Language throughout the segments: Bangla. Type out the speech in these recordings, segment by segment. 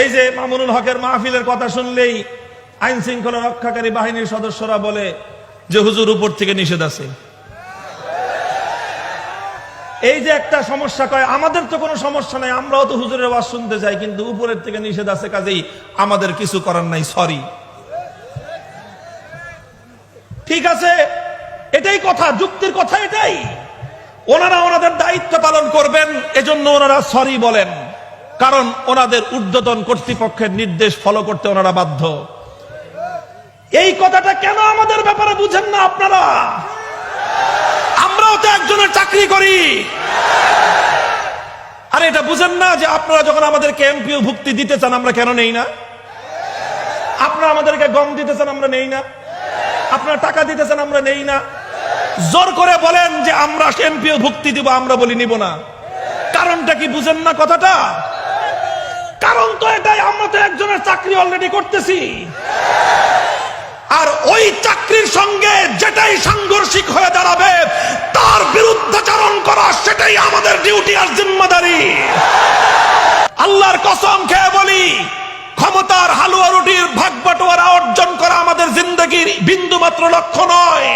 এই যে মামুনুল হকের মাহফিলের কথা শুনলেই আইন শৃঙ্খলা রক্ষাকারী বাহিনীর সদস্যরা বলে যে হুজুর উপর থেকে নিষেধ আছে। এই যে একটা সমস্যা, কয় আমাদের তো কোনো সমস্যা নাই, আমরাও তো হুজুরের ওয়াজ শুনতে চাই, কিন্তু উপরের থেকে নিষেধ আছে, কাজেই আমাদের কিছু করার নাই, সরি। ঠিক আছে, এটাই কথা, যুক্তির কথা এটাই। ওনারা ওনাদের দায়িত্ব পালন করবেন, এজন্য ওনারা সরি বলেন, কারণ ওনাদের ঊর্ধ্বতন কর্তৃপক্ষের নির্দেশ ফলো করতে ওনারা বাধ্য। এই কথাটা কেন আমাদের ব্যাপারে বুঝেন না আপনারা? আমরাও তো একজনের চাকরি করি। আরে এটা বুঝেন না যে আপনারা যখন আমাদেরকে এমপিও ভুক্তি দিতে চান, আমরা কেন নেই না? আপনারা আমাদেরকে গম দিতে চান, আমরা নেই না? আপনারা টাকা দিতে চান, আমরা নেই না? জোর করে বলেন যে আমরা এমপিও ভুক্তি দিব, আমরা বলি নিব না। কারণটা কি বুঝেন না কথাটা? কারণ তো এটাই, আমরা তো একজনের চাকরি অলরেডি করতেছি, আর ওই চাকরির সঙ্গে যেটাই সাংঘর্ষিক হয়ে দাঁড়াবে তার বিরুদ্ধাচরণ করা, সেটাই আমাদের ডিউটি আর জিম্মাদারি। আল্লাহর কসম খেয়ে বলি, ক্ষমতার হালুয়া রুটির ভাগ বাটোয়ারা অর্জন করা আমাদের জিন্দেগির বিন্দুমাত্র লক্ষ্য নয়।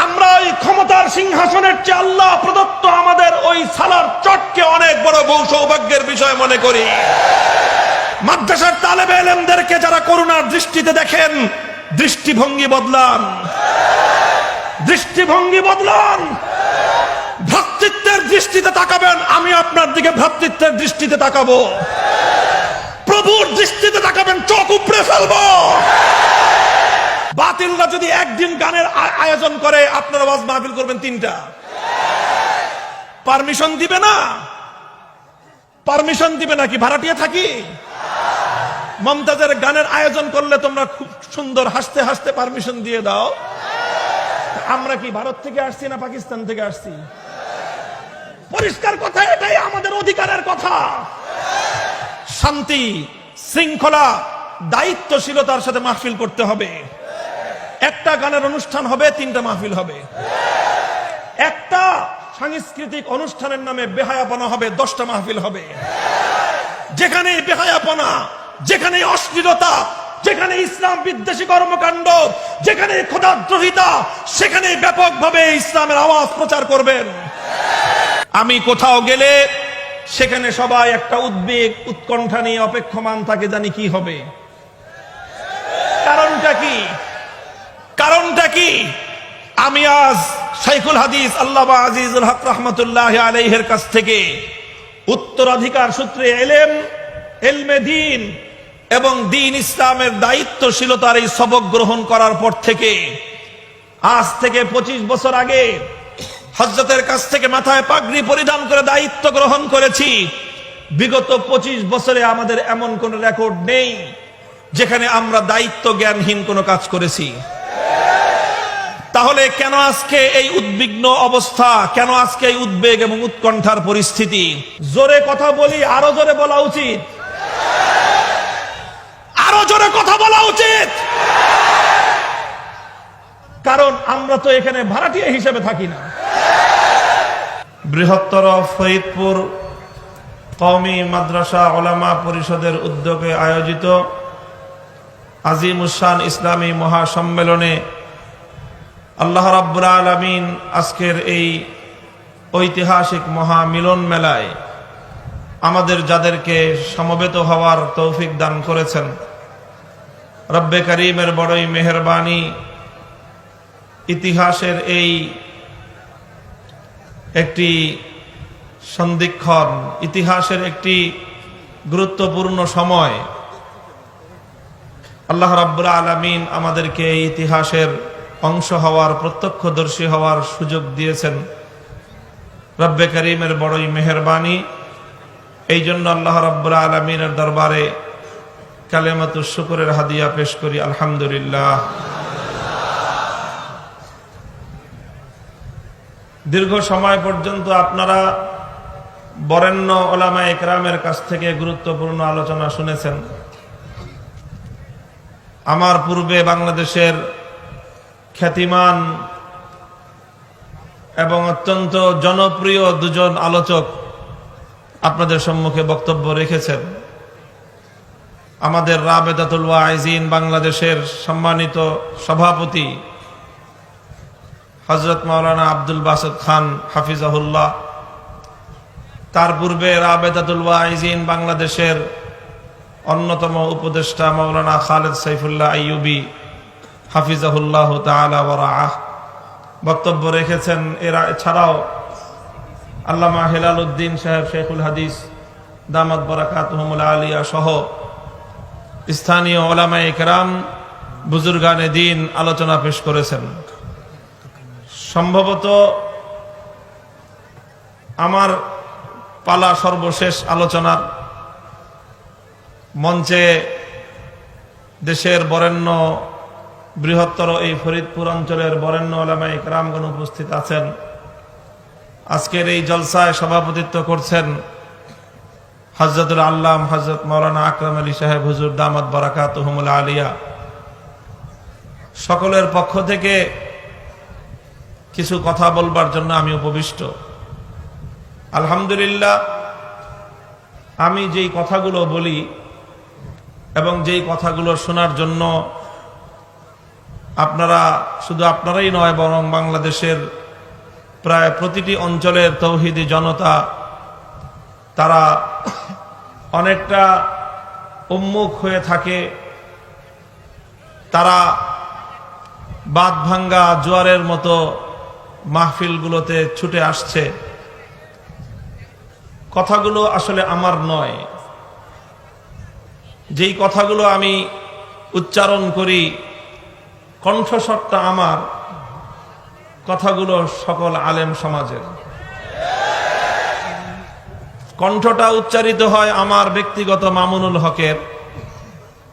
আমরা ওই ক্ষমতার সিংহাসনের চেয়ে আল্লাহ প্রদত্ত আমাদের ওই সালার চটকে অনেক বড় সৌভাগ্যের বিষয় মনে করি। মাদ্রাসার তালেবে ইলমদেরকে যারা করুণার দৃষ্টিতে দেখেন, দৃষ্টিভঙ্গি বদলান, দৃষ্টিভঙ্গি বদলান। ভ্রাতৃত্বের দৃষ্টিতে তাকাবেন, আমি আপনার দিকে ভ্রাতৃত্বের দৃষ্টিতে তাকাবো। প্রভুর দৃষ্টিতে তাকাবেন, চোখ উপড়ে ফেলবো। বাতিলরা যদি একদিন গানের আয়োজন করে, আপনারা ওয়াজ মাহফিল করবেন 3টা, পারমিশন দিবে না? পারমিশন দিবে নাকি? ভাড়াটিয়া থাকি? মমতাজের গানের আয়োজন করলে তোমরা খুব সুন্দর হাসতে হাসতে পারমিশন দিয়ে দাও। আমরা কি ভারত থেকে আসছি না পাকিস্তান থেকে আসছি? পরিষ্কার কথা, এটাই আমাদের অধিকারের কথা। শান্তি, শৃঙ্খলা, দায়িত্বশীলতার সাথে মাহফিল করতে হবে। একটা গানের অনুষ্ঠান হবে, 3টা মাহফিল হবে। একটা সাংস্কৃতিক অনুষ্ঠানের নামে বেহায়াপনা হবে, 10টা মাহফিল হবে। যেখানে বেহায়াপনা, যেখানে অশ্লীলতা, যেখানে ইসলাম বিদ্বেষী কর্মকাণ্ড, যেখানে খোদাদ্রোহিতা, সেখানে ব্যাপকভাবে ইসলামের আওয়াজ প্রচার করবেন। আমি কোথাও গেলে সেখানে সবাই একটা উদ্বেগ, উৎকণ্ঠা নিয়ে অপেক্ষমান থাকে, জানি কি হবে। কারণটা কি? কারণটা কি? আমি আজ শাইখুল হাদিস আল্লামা আজিজুল হক রহমতুল্লাহ আলাইহির কাছ থেকে উত্তরাধিকার সূত্রে ইলমে দ্বীন এবং দ্বীন ইসলামের দায়িত্বশীলতার এই সবক গ্রহণ করার পর থেকে, আজ থেকে 25 বছর আগে হযরতের কাছ থেকে মাথায় পাগড়ি পরিধান করে দায়িত্ব গ্রহণ করেছি। বিগত 25 বছরে আমাদের এমন কোন রেকর্ড নেই যেখানে আমরা দায়িত্ব জ্ঞানহীন কোনো কাজ করেছি। তাহলে কেন আজকে এই উদ্বিগ্ন অবস্থা, কেন আজকে এই উদ্বেগ এবং উৎকণ্ঠার পরিস্থিতি? জোরে কথা বলি, আরো জোরে বলা উচিত, আরো জোরে কথা বলা উচিত। কারণ আমরা তো এখানে ভাড়াটিয়া হিসেবে থাকি না। বৃহত্তর ফরিদপুর কওমি মাদ্রাসা উলামা পরিষদের উদ্যোগে আয়োজিত আজিমুশান ইসলামী মহাসম্মেলনে আল্লাহ রাব্বুল আলামিন আজকের এই ঐতিহাসিক মহামিলন মেলায় আমাদের যাদেরকে সমবেত হওয়ার তৌফিক দান করেছেন, রব্বে করিমের বড়ই মেহেরবানি। ইতিহাসের এই একটি সন্ধিক্ষণ, ইতিহাসের একটি গুরুত্বপূর্ণ সময় আল্লাহ রাব্বুল আলামিন আমাদেরকে এই ইতিহাসের অংশ হওয়ার, প্রত্যক্ষদর্শী হওয়ার সুযোগ দিয়েছেন। রব্বে করিমের বড়ই মেহেরবানি। এই জন্য আল্লাহ রাব্বুল আলামিনের দরবারে কালেমাতুশ শুকরের হাদিয়া পেশ করি, আলহামদুলিল্লাহ। দীর্ঘ সময় পর্যন্ত আপনারা বরেণ্য উলামায়ে ইকরামের কাছ থেকে গুরুত্বপূর্ণ আলোচনা শুনেছেন। আমার পূর্বে বাংলাদেশের খ্যাতিমান এবং অত্যন্ত জনপ্রিয় দুজন আলোচক আপনাদের সম্মুখে বক্তব্য রেখেছেন আমাদের রাবেতাতুল ওয়াইজিন বাংলাদেশের সম্মানিত সভাপতি হযরত মাওলানা আব্দুল বাসেত খান হাফিজাহুল্লাহ, তার পূর্বে রাবেতাতুল ওয়াইজিন বাংলাদেশের অন্যতম উপদেষ্টা মাওলানা খালেদ সাইফুল্লাহ আইয়ুবী হাফিজাহুল্লাহ তাআলা ওয়া রাআহ বক্তব্য রেখেছেন। এছাড়াও আল্লামা হেলাল উদ্দিন সাহেব শেখুল হাদিস দামাত বারাকাতুহুমুল আলিয়া সহ স্থানীয় উলামায়ে কেরাম বুজুর্গানে দ্বীন আলোচনা পেশ করেছেন। সম্ভবত আমার পালা সর্বশেষ আলোচনার মঞ্চে দেশের বরেণ্য বৃহত্তর এই ফরিদপুর অঞ্চলের বরেণ্য উলামায়ে কেরামগণ উপস্থিত আছেন। আজকের এই জলসায় সভাপতিত্ব করছেন হযরতুল আল্লাম হযরত মাওলানা আকরাম আলী সাহেব হুজুর দামাত বারাকাতুহুমুল আলিয়া। সকলের পক্ষ থেকে কিছু কথা বলবার জন্য আমি উপবিষ্ট। আলহামদুলিল্লাহ, আমি যেই কথাগুলো বলি এবং যেই কথাগুলো শোনার জন্য আপনারা, শুধু আপনারাই নয় বরং বাংলাদেশের প্রায় প্রতিটি অঞ্চলের তৌহিদি জনতা তারা অনেকটা উন্মুখ হয়ে থাকে। তারা বাঁধ ভাঙ্গা জোয়ারের মতো মাহফিলগুলোতে ছুটে আসছে। কথাগুলো আসলে আমার নয়, যেই কথাগুলো আমি উচ্চারণ করি কণ্ঠস্বরটা আমার, কথাগুলো সকল আলেম সমাজের। কণ্ঠটা উচ্চারিত হয় আমার ব্যক্তিগত মামুনুল হকের,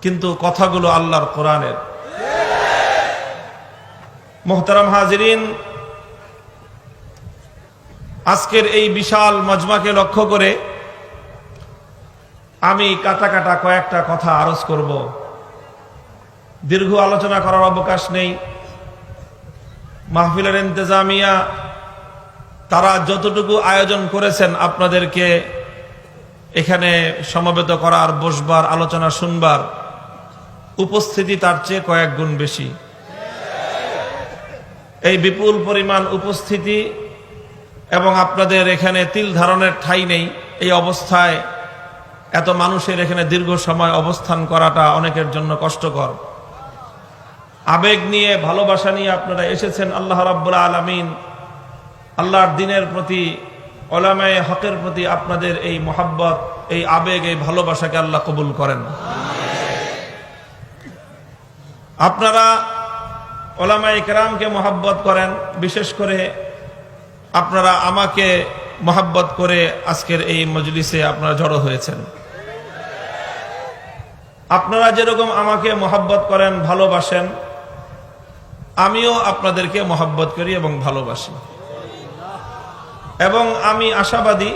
কিন্তু কথাগুলো আল্লাহর কোরআনের। মুহতারাম হাজিরিন, আজকের এই বিশাল মজমাকে লক্ষ্য করে আমি কাটা কাটা কয়েকটা কথা আরজ করব। দীর্ঘ আলোচনা করার অবকাশ নেই। মাহফিলের ইন্তেজামিয়া তারা যতটুকু আয়োজন করেছেন আপনাদেরকে এখানে সমবেত করার, বসবার, আলোচনা শুনবার, উপস্থিতি তার চেয়ে কয়েক গুণ বেশি। এই বিপুল পরিমাণ উপস্থিতি এবং আপনাদের এখানে তিল ধারণের ঠাঁই নেই, এই অবস্থায় এত মানুষের এখানে দীর্ঘ সময় অবস্থান করাটা অনেকের জন্য কষ্টকর। আবেগ নিয়ে, ভালোবাসা নিয়ে আপনারা এসেছেন। আল্লাহ রাব্বুল আলামিন আল্লাহর দ্বীনের প্রতি, উলামায়ে হকের প্রতি আপনাদের এই মহব্বত, এই আবেগ, এই ভালোবাসাকে আল্লাহ কবুল করেন। আপনারা উলামায়ে কেরামকে মহব্বত করেন, বিশেষ করে আপনারা আমাকে মহব্বত করে আজকের এই মজলিসে আপনারা জড়ো হয়েছেন। আপনারা যেরকম আমাকে মহব্বত করেন, ভালোবাসেন, আমিও আপনাদেরকে মহব্বত করি এবং ভালোবাসি। এবং আমি আশাবাদী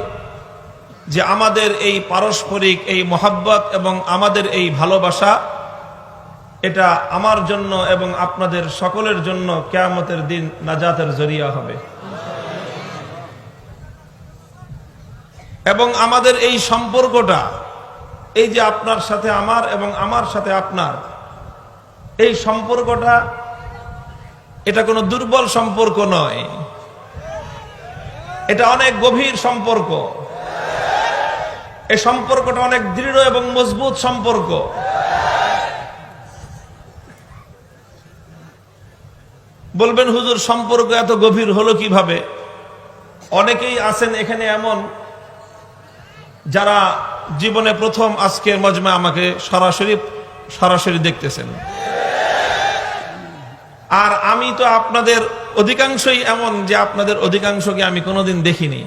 যে আমাদের এই পারস্পরিক এই মহব্বত এবং আমাদের এই ভালোবাসা, এটা আমার জন্য এবং আপনাদের সকলের জন্য কিয়ামতের দিন নাজাতের জরিয়া হবে। এবং আমাদের এই সম্পর্কটা, এই যে আপনার সাথে আমার এবং আমার সাথে আপনার এই সম্পর্কটা, এটা কোনো দুর্বল সম্পর্ক নয়, এটা অনেক গভীর সম্পর্ক। এই সম্পর্কটা অনেক দৃঢ় এবং মজবুত সম্পর্ক। বলবেন হুজুর সম্পর্ক এত গভীর হলো কিভাবে? অনেকেই আছেন এখানে এমন যারা জীবনে প্রথম আজকের মজমা আমাকে সরাসরি দেখতেছেন। আর আমি তো আপনাদের অধিকাংশই এমন যে আপনাদের অধিকাংশকে আমি কোনোদিন দেখিনি,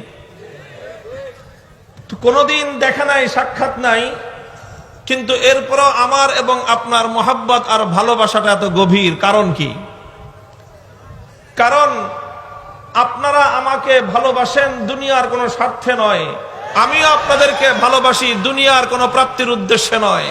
কোনোদিন দেখা নাই, সাক্ষাৎ নাই, কিন্তু এরপরও আমার এবং আপনার মহব্বত আর ভালোবাসাটা এত গভীর। কারণ কি? কারণ আপনারা আমাকে ভালোবাসেন দুনিয়ার কোনো স্বার্থে নয়, আমিও আপনাদেরকে ভালোবাসি দুনিয়ার কোনো প্রাপ্তির উদ্দেশ্যে নয়।